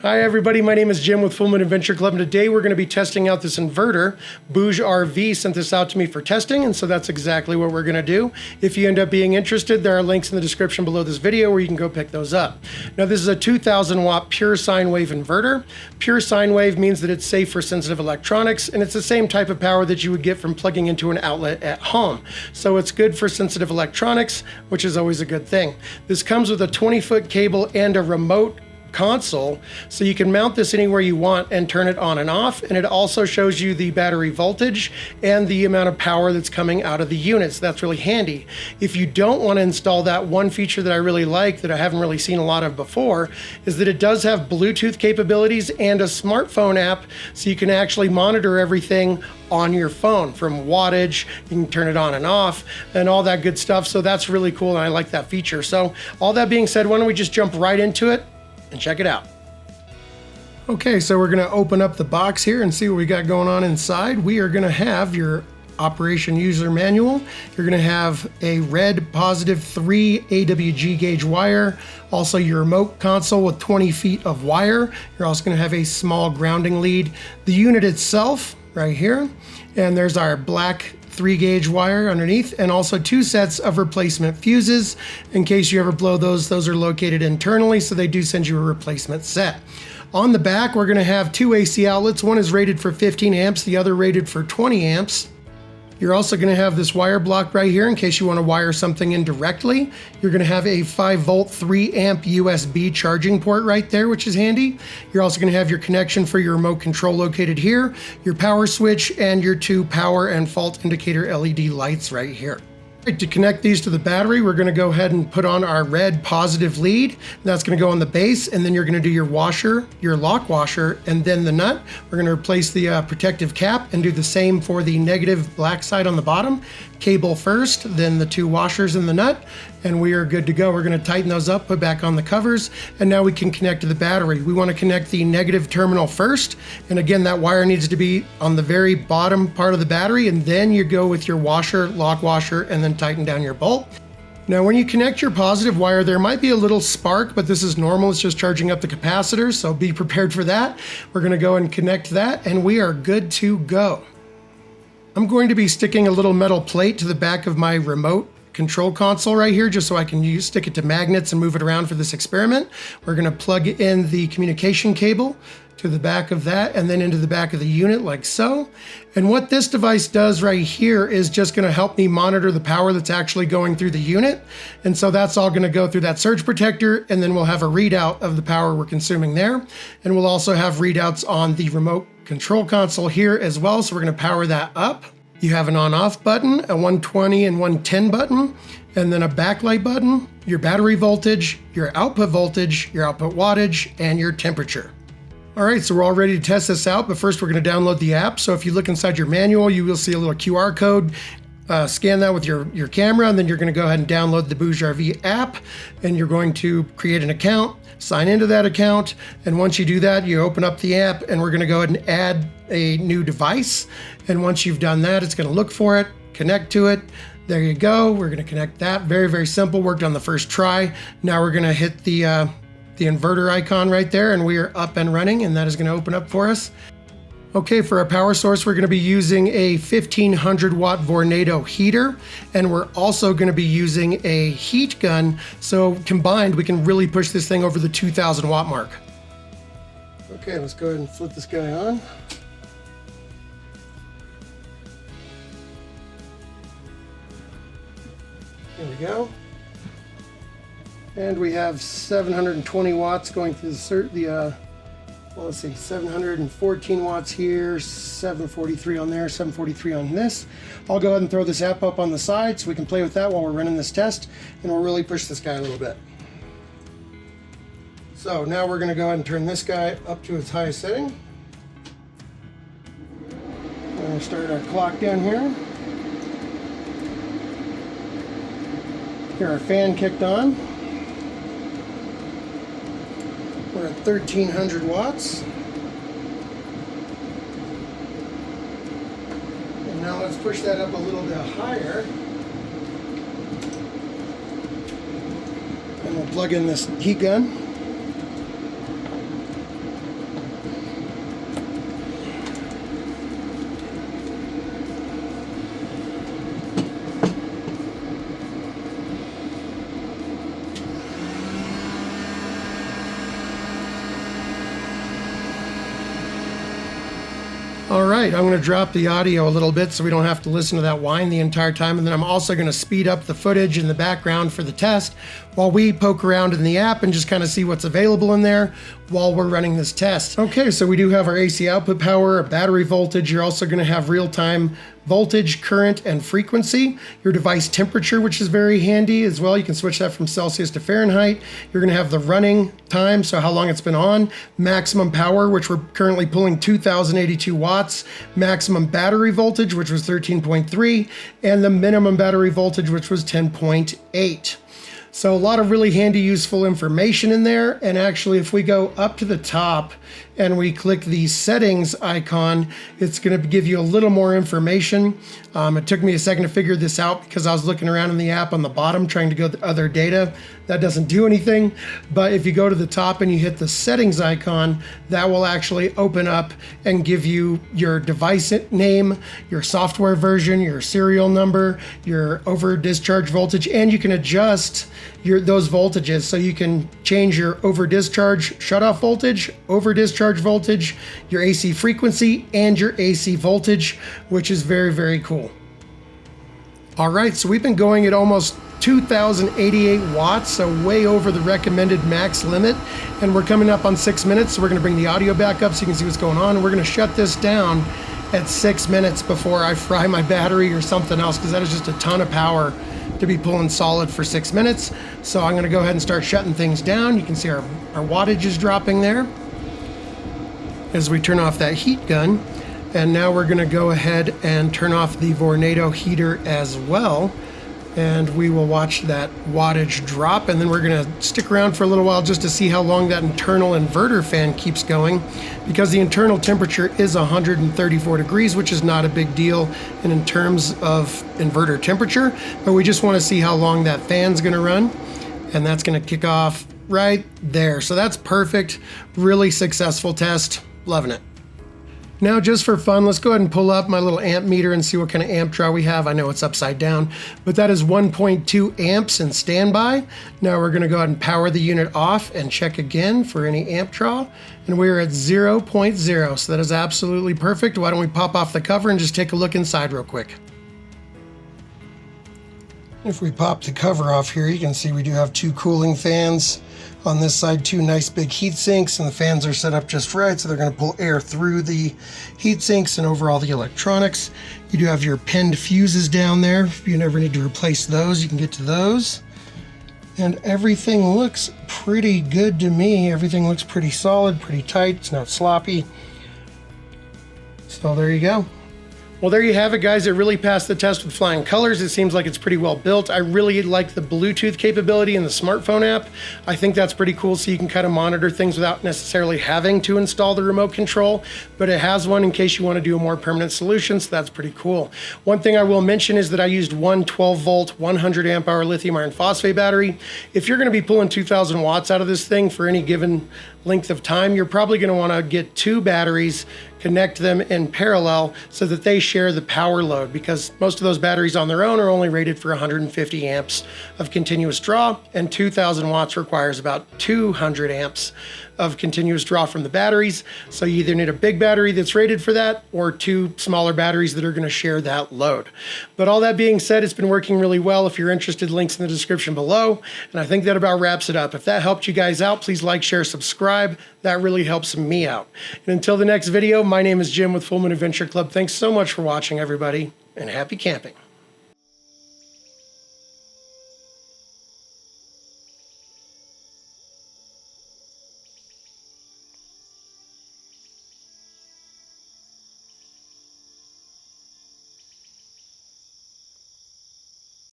Hi everybody, my name is Jim with Full Moon Adventure Club, and today we're going to be testing out this inverter. BougeRV sent this out to me for testing, and so that's exactly what we're going to do. If you end up being interested, there are links in the description below this video where you can go pick those up. Now this is a 2000 watt pure sine wave inverter. Pure sine wave means that it's safe for sensitive electronics, and it's the same type of power that you would get from plugging into an outlet at home. So it's good for sensitive electronics, which is always a good thing. This comes with a 20-foot cable and a remote console, so you can mount this anywhere you want and turn it on and off, and it also shows you the battery voltage and the amount of power that's coming out of the units. That's really handy. If you don't want to install that, one feature that I really like that I haven't really seen a lot of before is that it does have Bluetooth capabilities and a smartphone app, so you can actually monitor everything on your phone from wattage. You can turn it on and off and all that good stuff. So that's really cool, and I like that feature. So all that being said, why don't we just jump right into it and check it out. Okay, so we're gonna open up the box here and see what we got going on inside. We are gonna have your operation user manual. You're gonna have a red positive 3 AWG gauge wire, also your remote console with 20 feet of wire. You're also gonna have a small grounding lead. The unit itself, right here, and there's our black 3 gauge wire underneath, and also 2 sets of replacement fuses. In case you ever blow those are located internally, so they do send you a replacement set. On the back, we're gonna have 2 AC outlets. One is rated for 15 amps, the other rated for 20 amps. You're also gonna have this wire block right here in case you wanna wire something in directly. You're gonna have a 5 volt, 3 amp USB charging port right there, which is handy. You're also gonna have your connection for your remote control located here, your power switch, and your 2 power and fault indicator LED lights right here. To connect these to the battery, we're gonna go ahead and put on our red positive lead. That's gonna go on the base, and then you're gonna do your washer, your lock washer, and then the nut. We're gonna replace the protective cap and do the same for the negative black side on the bottom. Cable first, then the 2 washers and the nut, and we are good to go. We're gonna tighten those up, put back on the covers, and now we can connect to the battery. We wanna connect the negative terminal first, and again, that wire needs to be on the very bottom part of the battery, and then you go with your washer, lock washer, and then tighten down your bolt. Now, when you connect your positive wire, there might be a little spark, but this is normal. It's just charging up the capacitor, so be prepared for that. We're gonna go and connect that, and we are good to go. I'm going to be sticking a little metal plate to the back of my remote control console right here, just so I can stick it to magnets and move it around for this experiment. We're gonna plug in the communication cable to the back of that and then into the back of the unit like so. And what this device does right here is just gonna help me monitor the power that's actually going through the unit. And so that's all gonna go through that surge protector, and then we'll have a readout of the power we're consuming there. And we'll also have readouts on the remote control console here as well, so we're gonna power that up. You have an on-off button, a 120 and 110 button, and then a backlight button, your battery voltage, your output wattage, and your temperature. All right, so we're all ready to test this out, but first we're gonna download the app. So if you look inside your manual, you will see a little QR code. Scan that with your camera, and then you're gonna go ahead and download the BougeRV app, and you're going to create an account, sign into that account, and once you do that, you open up the app, and we're gonna go ahead and add a new device. And once you've done that, it's gonna look for it, connect to it. There you go, we're gonna connect that. Very, very simple, worked on the first try. Now we're gonna hit the inverter icon right there, and we are up and running, and that is gonna open up for us. Okay, for our power source, we're gonna be using a 1500 watt Vornado heater, and we're also gonna be using a heat gun, so combined, we can really push this thing over the 2000 watt mark. Okay, let's go ahead and flip this guy on. There we go. And we have 720 watts going through well, let's see, 714 watts here, 743 on there, 743 on this. I'll go ahead and throw this app up on the side so we can play with that while we're running this test, and we'll really push this guy a little bit. So now we're gonna go ahead and turn this guy up to its highest setting. We're gonna start our clock down here. Here, our fan kicked on. We're at 1300 watts. And now let's push that up a little bit higher. And we'll plug in this heat gun. right, I'm going to drop the audio a little bit so we don't have to listen to that whine the entire time. And then I'm also going to speed up the footage in the background for the test while we poke around in the app and just kind of see what's available in there while we're running this test. Okay, so we do have our AC output power, a battery voltage. You're also going to have real-time voltage, current, and frequency. Your device temperature, which is very handy as well. You can switch that from Celsius to Fahrenheit. You're going to have the running time, so how long it's been on, maximum power, which we're currently pulling 2,082 watts, maximum battery voltage, which was 13.3, and the minimum battery voltage, which was 10.8. So a lot of really handy, useful information in there. And actually, if we go up to the top and we click the settings icon, it's going to give you a little more information. It took me a second to figure this out because I was looking around in the app on the bottom trying to go to other data. That doesn't do anything. But if you go to the top and you hit the settings icon, that will actually open up and give you your device name, your software version, your serial number, your over discharge voltage, and you can adjust those voltages. So you can change your over discharge shutoff voltage, over discharge voltage, your AC frequency, and your AC voltage, which is very, very cool. All right, so we've been going at almost 2,088 watts, so way over the recommended max limit, and we're coming up on 6 minutes, so we're going to bring the audio back up so you can see what's going on, and we're going to shut this down at 6 minutes before I fry my battery or something else, because that is just a ton of power to be pulling solid for 6 minutes. So I'm going to go ahead and start shutting things down. You can see our wattage is dropping there as we turn off that heat gun. And now we're going to go ahead and turn off the Vornado heater as well. And we will watch that wattage drop, and then we're going to stick around for a little while just to see how long that internal inverter fan keeps going, because the internal temperature is 134 degrees, which is not a big deal in terms of inverter temperature, but we just want to see how long that fan's going to run, and that's going to kick off right there. So that's perfect. Really successful test. Loving it. Now, just for fun, let's go ahead and pull up my little amp meter and see what kind of amp draw we have. I know it's upside down, but that is 1.2 amps in standby. Now we're going to go ahead and power the unit off and check again for any amp draw. And we're at 0.0, so that is absolutely perfect. Why don't we pop off the cover and just take a look inside real quick. If we pop the cover off here, you can see we do have two cooling fans. On this side, two nice big heat sinks, and the fans are set up just right, so they're going to pull air through the heat sinks and over all the electronics. You do have your pinned fuses down there. If you never need to replace those, you can get to those. And everything looks pretty good to me. Everything looks pretty solid, pretty tight. It's not sloppy. So there you go. Well, there you have it, guys. It really passed the test with flying colors. It seems like it's pretty well built. I really like the Bluetooth capability in the smartphone app. I think that's pretty cool, so you can kind of monitor things without necessarily having to install the remote control, but it has one in case you want to do a more permanent solution, so that's pretty cool. One thing I will mention is that I used one 12-volt, 100 amp hour lithium iron phosphate battery. If you're going to be pulling 2,000 watts out of this thing for any given length of time, you're probably going to want to get two batteries, connect them in parallel so that they share the power load, because most of those batteries on their own are only rated for 150 amps of continuous draw, and 2,000 watts requires about 200 amps of continuous draw from the batteries. So you either need a big battery that's rated for that or two smaller batteries that are going to share that load. But all that being said, it's been working really well. If you're interested, links in the description below. And I think that about wraps it up. If that helped you guys out, please like, share, subscribe. That really helps me out. And until the next video, my name is Jim with Full Moon Adventure Club. Thanks so much for watching, everybody, and happy camping.